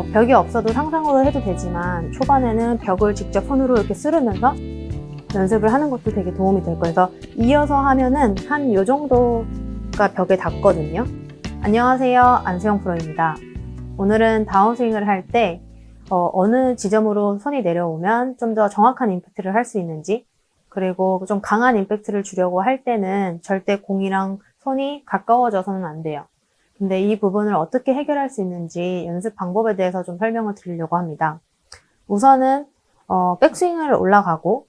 벽이 없어도 상상으로 해도 되지만 초반에는 벽을 직접 손으로 이렇게 쓸으면서 연습을 하는 것도 되게 도움이 될 거예요. 그래서 이어서 하면은 한 요 정도가 벽에 닿거든요. 안녕하세요, 안수영 프로입니다. 오늘은 다운스윙을 할 때 어느 지점으로 손이 내려오면 좀 더 정확한 임팩트를 할 수 있는지, 그리고 좀 강한 임팩트를 주려고 할 때는 절대 공이랑 손이 가까워져서는 안 돼요. 근데 이 부분을 어떻게 해결할 수 있는지 연습 방법에 대해서 좀 설명을 드리려고 합니다. 우선은 백스윙을 올라가고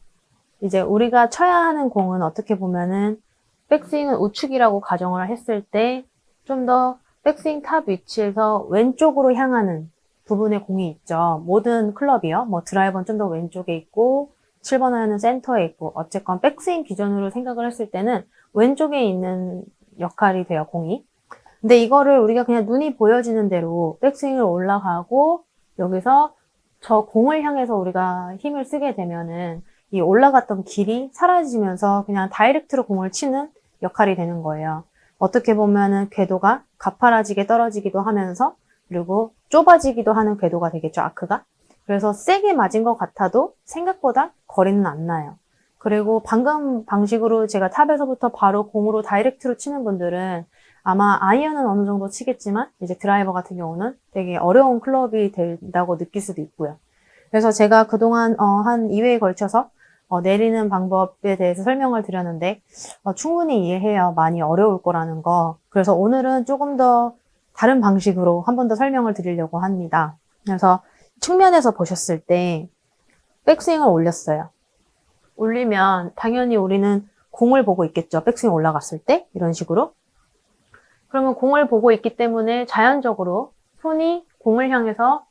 이제 우리가 쳐야 하는 공은 어떻게 보면은 백스윙은 우측이라고 가정을 했을 때 좀 더 백스윙 탑 위치에서 왼쪽으로 향하는 부분의 공이 있죠. 모든 클럽이요. 뭐 드라이버는 좀 더 왼쪽에 있고 7번 아이언은 센터에 있고, 어쨌건 백스윙 기준으로 생각을 했을 때는 왼쪽에 있는 역할이 돼요, 공이. 근데 이거를 우리가 그냥 눈이 보여지는 대로 백스윙을 올라가고 여기서 저 공을 향해서 우리가 힘을 쓰게 되면은 이 올라갔던 길이 사라지면서 그냥 다이렉트로 공을 치는 역할이 되는 거예요. 어떻게 보면은 궤도가 가파라지게 떨어지기도 하면서, 그리고 좁아지기도 하는 궤도가 되겠죠, 아크가. 그래서 세게 맞은 것 같아도 생각보다 거리는 안 나요. 그리고 방금 방식으로 제가 탑에서부터 바로 공으로 다이렉트로 치는 분들은 아마 아이언은 어느 정도 치겠지만 이제 드라이버 같은 경우는 되게 어려운 클럽이 된다고 느낄 수도 있고요. 그래서 제가 그동안 한 2회에 걸쳐서 내리는 방법에 대해서 설명을 드렸는데 충분히 이해해요. 많이 어려울 거라는 거. 그래서 오늘은 조금 더 다른 방식으로 한 번 더 설명을 드리려고 합니다. 그래서 측면에서 보셨을 때 백스윙을 올렸어요. 올리면 당연히 우리는 공을 보고 있겠죠. 백스윙 올라갔을 때 이런 식으로. 그러면 공을 보고 있기 때문에 자연적으로 손이 공을 향해서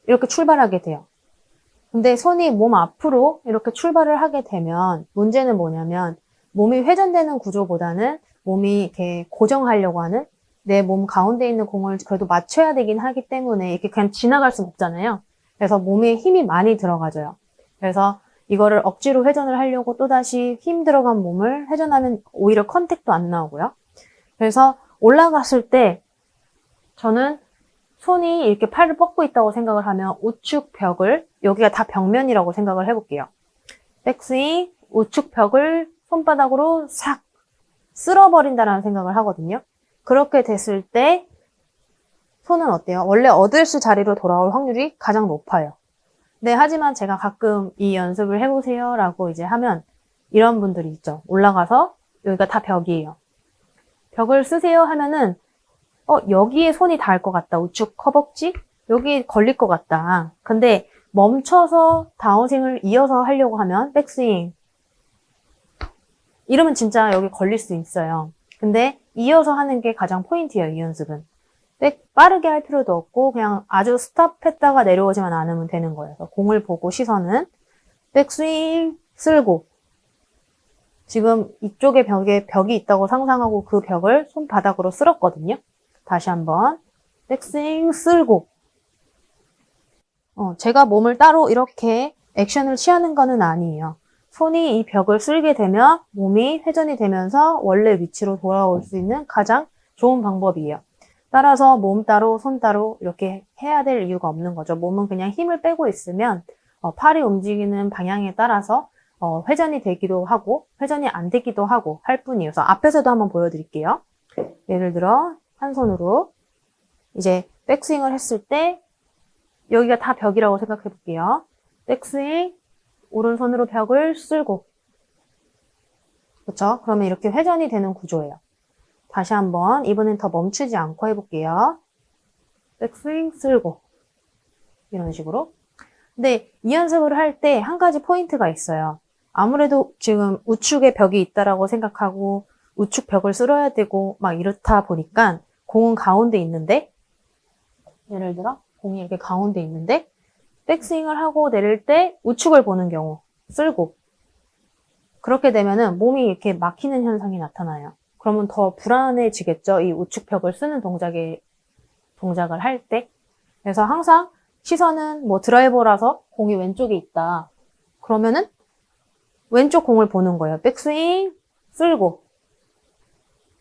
이렇게 출발하게 돼요. 근데 손이 몸 앞으로 이렇게 출발을 하게 되면 문제는 뭐냐면 몸이 회전되는 구조보다는 몸이 이렇게 고정하려고 하는, 내 몸 가운데 있는 공을 그래도 맞춰야 되긴 하기 때문에 이렇게 그냥 지나갈 수는 없잖아요. 그래서 몸에 힘이 많이 들어가져요. 그래서 이거를 억지로 회전을 하려고 또다시 힘 들어간 몸을 회전하면 오히려 컨택도 안 나오고요. 그래서 올라갔을 때 저는 손이 이렇게 팔을 뻗고 있다고 생각을 하면 우측 벽을, 여기가 다 벽면이라고 생각을 해볼게요. 백스윙, 우측 벽을 손바닥으로 싹 쓸어버린다라는 생각을 하거든요. 그렇게 됐을 때 손은 어때요? 원래 어드레스 자리로 돌아올 확률이 가장 높아요. 네, 하지만 제가 가끔 이 연습을 해보세요 라고 이제 하면 이런 분들이 있죠. 올라가서 여기가 다 벽이에요. 벽을 쓰세요 하면은 여기에 손이 닿을 것 같다. 우측 허벅지? 여기 걸릴 것 같다. 근데 멈춰서 다운스윙을 이어서 하려고 하면 백스윙 이러면 진짜 여기 걸릴 수 있어요. 근데 이어서 하는 게 가장 포인트예요, 이 연습은. 빠르게 할 필요도 없고 그냥 아주 스탑했다가 내려오지만 않으면 되는 거예요. 공을 보고 시선은 백스윙 쓸고, 지금 이쪽에 벽에 벽이 있다고 상상하고 그 벽을 손바닥으로 쓸었거든요. 다시 한번 백스윙 쓸고, 제가 몸을 따로 이렇게 액션을 취하는 거는 아니에요. 손이 이 벽을 쓸게 되면 몸이 회전이 되면서 원래 위치로 돌아올 수 있는 가장 좋은 방법이에요. 따라서 몸 따로 손 따로 이렇게 해야 될 이유가 없는 거죠. 몸은 그냥 힘을 빼고 있으면 팔이 움직이는 방향에 따라서 회전이 되기도 하고 회전이 안 되기도 하고 할 뿐이에요. 그래서 앞에서도 한번 보여드릴게요. 예를 들어 한 손으로 이제 백스윙을 했을 때 여기가 다 벽이라고 생각해 볼게요. 백스윙, 오른손으로 벽을 쓸고, 그렇죠? 그러면 이렇게 회전이 되는 구조예요. 다시 한번 이번엔 더 멈추지 않고 해볼게요. 백스윙 쓸고, 이런 식으로. 근데 이 연습을 할 때 한 가지 포인트가 있어요. 아무래도 지금 우측에 벽이 있다라고 생각하고 우측 벽을 쓸어야 되고 막 이렇다 보니까 공은 가운데 있는데, 예를 들어 공이 이렇게 가운데 있는데 백스윙을 하고 내릴 때 우측을 보는 경우 쓸고, 그렇게 되면은 몸이 이렇게 막히는 현상이 나타나요. 그러면 더 불안해지겠죠. 이 우측 벽을 쓰는 동작을 할 때. 그래서 항상 시선은 뭐 드라이버라서 공이 왼쪽에 있다. 그러면은 왼쪽 공을 보는 거예요. 백스윙 쓸고.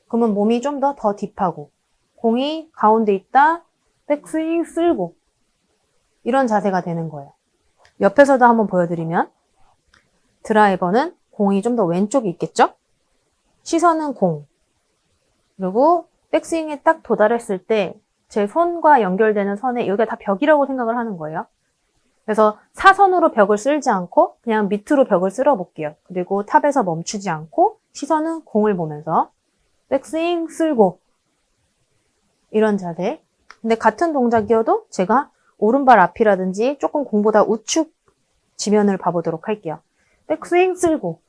그러면 몸이 좀 더 딥하고, 공이 가운데 있다. 백스윙 쓸고. 이런 자세가 되는 거예요. 옆에서도 한번 보여드리면 드라이버는 공이 좀 더 왼쪽에 있겠죠? 시선은 공. 그리고 백스윙에 딱 도달했을 때 제 손과 연결되는 선에 여기가 다 벽이라고 생각을 하는 거예요. 그래서 사선으로 벽을 쓸지 않고 그냥 밑으로 벽을 쓸어 볼게요. 그리고 탑에서 멈추지 않고 시선은 공을 보면서 백스윙 쓸고 이런 자세. 근데 같은 동작이어도 제가 오른발 앞이라든지 조금 공보다 우측 지면을 봐보도록 할게요. 백스윙 쓸고.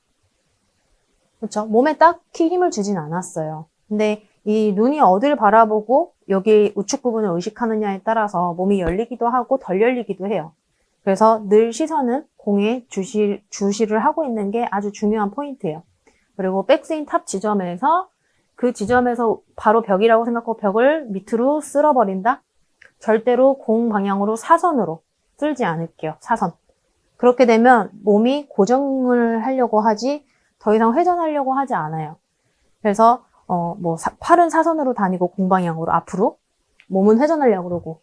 그렇죠? 몸에 딱히 힘을 주진 않았어요. 근데 이 눈이 어딜 바라보고 여기 우측 부분을 의식하느냐에 따라서 몸이 열리기도 하고 덜 열리기도 해요. 그래서 늘 시선은 공에 주시를 하고 있는 게 아주 중요한 포인트예요. 그리고 백스윙 탑 지점에서 그 지점에서 바로 벽이라고 생각하고 벽을 밑으로 쓸어버린다? 절대로 공 방향으로 사선으로 쓸지 않을게요. 사선. 그렇게 되면 몸이 고정을 하려고 하지 더 이상 회전하려고 하지 않아요. 그래서 팔은 사선으로 다니고 공 방향으로 앞으로 몸은 회전하려고 그러고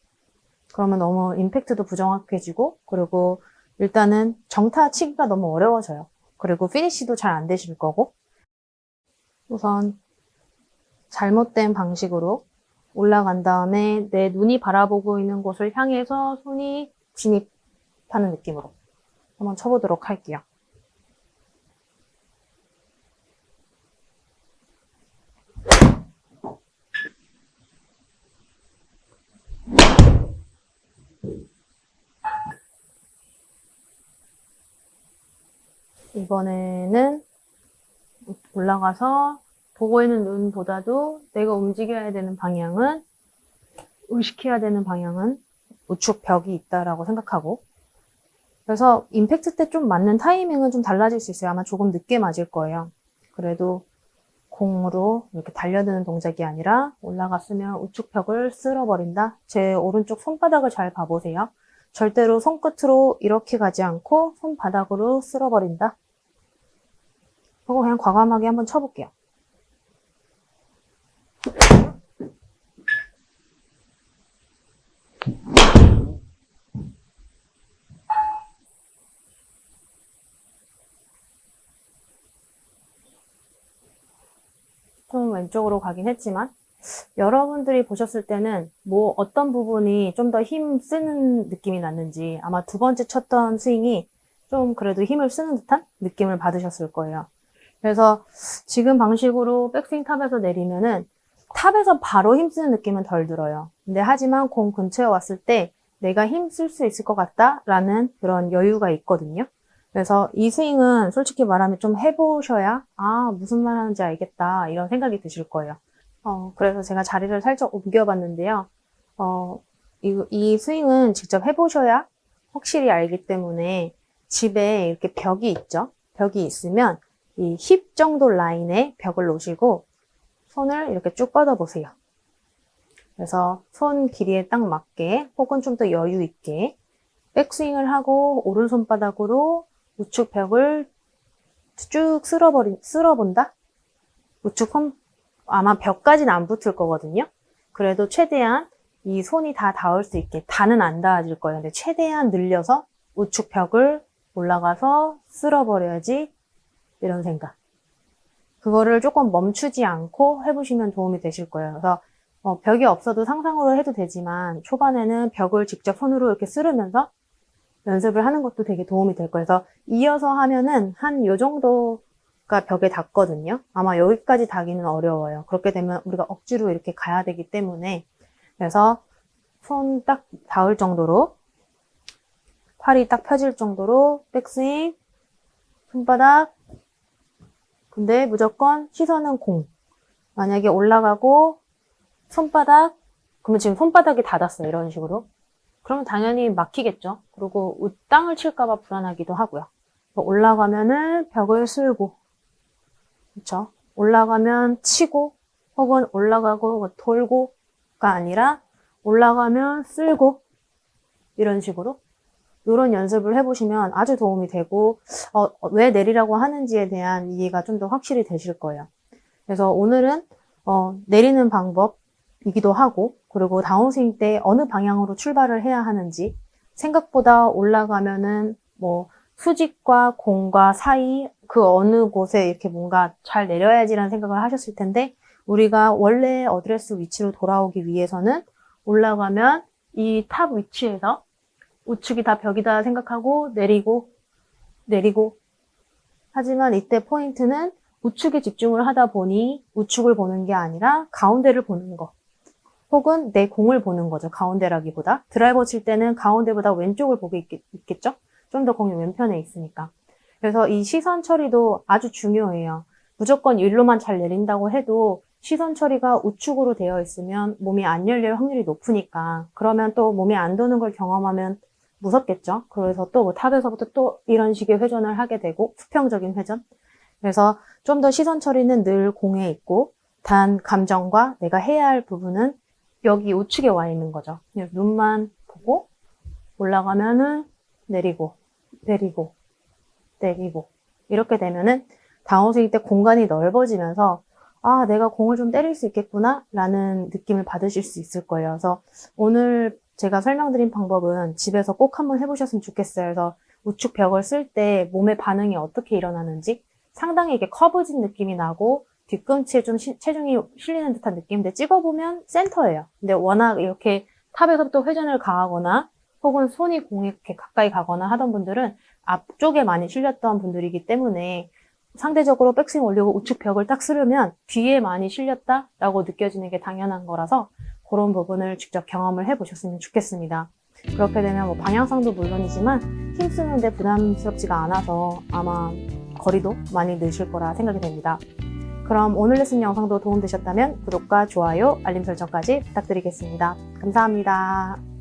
그러면 너무 임팩트도 부정확해지고 그리고 일단은 정타 치기가 너무 어려워져요. 그리고 피니쉬도 잘 안 되실 거고 우선 잘못된 방식으로 올라간 다음에 내 눈이 바라보고 있는 곳을 향해서 손이 진입하는 느낌으로 한번 쳐보도록 할게요. 이번에는 올라가서 보고 있는 눈보다도 내가 움직여야 되는 방향은 의식해야 되는 방향은 우측 벽이 있다라고 생각하고 그래서 임팩트 때 좀 맞는 타이밍은 좀 달라질 수 있어요. 아마 조금 늦게 맞을 거예요. 그래도 공으로 이렇게 달려드는 동작이 아니라 올라갔으면 우측 벽을 쓸어버린다. 제 오른쪽 손바닥을 잘 봐보세요. 절대로 손끝으로 이렇게 가지 않고 손바닥으로 쓸어버린다. 그거 그냥 과감하게 한번 쳐볼게요. 좀 왼쪽으로 가긴 했지만 여러분들이 보셨을 때는 뭐 어떤 부분이 좀 더 힘 쓰는 느낌이 났는지 아마 두 번째 쳤던 스윙이 좀 그래도 힘을 쓰는 듯한 느낌을 받으셨을 거예요. 그래서 지금 방식으로 백스윙 탑에서 내리면은 탑에서 바로 힘 쓰는 느낌은 덜 들어요. 근데 하지만 공 근처에 왔을 때 내가 힘 쓸 수 있을 것 같다라는 그런 여유가 있거든요. 그래서 이 스윙은 솔직히 말하면 좀 해보셔야 무슨 말 하는지 알겠다 이런 생각이 드실 거예요. 그래서 제가 자리를 살짝 옮겨봤는데요. 이 스윙은 직접 해보셔야 확실히 알기 때문에 집에 이렇게 벽이 있죠. 벽이 있으면 이 힙 정도 라인에 벽을 놓으시고 손을 이렇게 쭉 뻗어보세요. 그래서 손 길이에 딱 맞게 혹은 좀 더 여유 있게 백스윙을 하고 오른손바닥으로 우측 벽을 쭉 쓸어본다? 우측 아마 벽까지는 안 붙을 거거든요. 그래도 최대한 이 손이 다 닿을 수 있게, 다는 안 닿아질 거예요. 근데 최대한 늘려서 우측 벽을 올라가서 쓸어버려야지 이런 생각. 그거를 조금 멈추지 않고 해보시면 도움이 되실 거예요. 그래서 벽이 없어도 상상으로 해도 되지만 초반에는 벽을 직접 손으로 이렇게 쓸으면서 연습을 하는 것도 되게 도움이 될 거예요. 그래서 이어서 하면은 한 요 정도가 벽에 닿거든요. 아마 여기까지 닿기는 어려워요. 그렇게 되면 우리가 억지로 이렇게 가야 되기 때문에 그래서 손 딱 닿을 정도로 팔이 딱 펴질 정도로 백스윙 손바닥 근데 무조건 시선은 공. 만약에 올라가고 손바닥 그러면 지금 손바닥이 닿았어요. 이런 식으로. 그러면 당연히 막히겠죠. 그리고 땅을 칠까봐 불안하기도 하고요. 올라가면은 벽을 쓸고, 그렇죠? 올라가면 치고, 혹은 올라가고 돌고가 아니라 올라가면 쓸고 이런 식으로 이런 연습을 해보시면 아주 도움이 되고 왜 내리라고 하는지에 대한 이해가 좀 더 확실히 되실 거예요. 그래서 오늘은 내리는 방법이기도 하고 그리고 다운스윙 때 어느 방향으로 출발을 해야 하는지 생각보다 올라가면은 뭐 수직과 공과 사이 그 어느 곳에 이렇게 뭔가 잘 내려야지라는 생각을 하셨을 텐데, 우리가 원래 어드레스 위치로 돌아오기 위해서는 올라가면 이 탑 위치에서 우측이 다 벽이다 생각하고 내리고 내리고, 하지만 이때 포인트는 우측에 집중을 하다 보니 우측을 보는 게 아니라 가운데를 보는 거, 혹은 내 공을 보는 거죠. 가운데라기보다. 드라이버 칠 때는 가운데보다 왼쪽을 보고 있겠죠? 좀 더 공이 왼편에 있으니까. 그래서 이 시선 처리도 아주 중요해요. 무조건 일로만 잘 내린다고 해도 시선 처리가 우측으로 되어 있으면 몸이 안 열릴 확률이 높으니까, 그러면 또 몸이 안 도는 걸 경험하면 무섭겠죠? 그래서 또 뭐 탑에서부터 또 이런 식의 회전을 하게 되고, 수평적인 회전. 그래서 좀 더 시선 처리는 늘 공에 있고, 단 감정과 내가 해야 할 부분은 여기 우측에 와 있는 거죠. 눈만 보고 올라가면은 내리고 내리고 내리고, 이렇게 되면은 다운스윙 때 공간이 넓어지면서 아, 내가 공을 좀 때릴 수 있겠구나 라는 느낌을 받으실 수 있을 거예요. 그래서 오늘 제가 설명드린 방법은 집에서 꼭 한번 해보셨으면 좋겠어요. 그래서 우측 벽을 쓸 때 몸의 반응이 어떻게 일어나는지, 상당히 이게 커브진 느낌이 나고 뒤꿈치에 좀 체중이 실리는 듯한 느낌인데, 찍어보면 센터예요. 근데 워낙 이렇게 탑에서부터 회전을 가하거나 혹은 손이 공에 이렇게 가까이 가거나 하던 분들은 앞쪽에 많이 실렸던 분들이기 때문에, 상대적으로 백스윙 올리고 우측 벽을 딱 쓰려면 뒤에 많이 실렸다라고 느껴지는 게 당연한 거라서, 그런 부분을 직접 경험을 해보셨으면 좋겠습니다. 그렇게 되면 뭐 방향성도 물론이지만 힘쓰는데 부담스럽지가 않아서 아마 거리도 많이 느실 거라 생각이 됩니다. 그럼 오늘 레슨 영상도 도움되셨다면 구독과 좋아요, 알림 설정까지 부탁드리겠습니다. 감사합니다.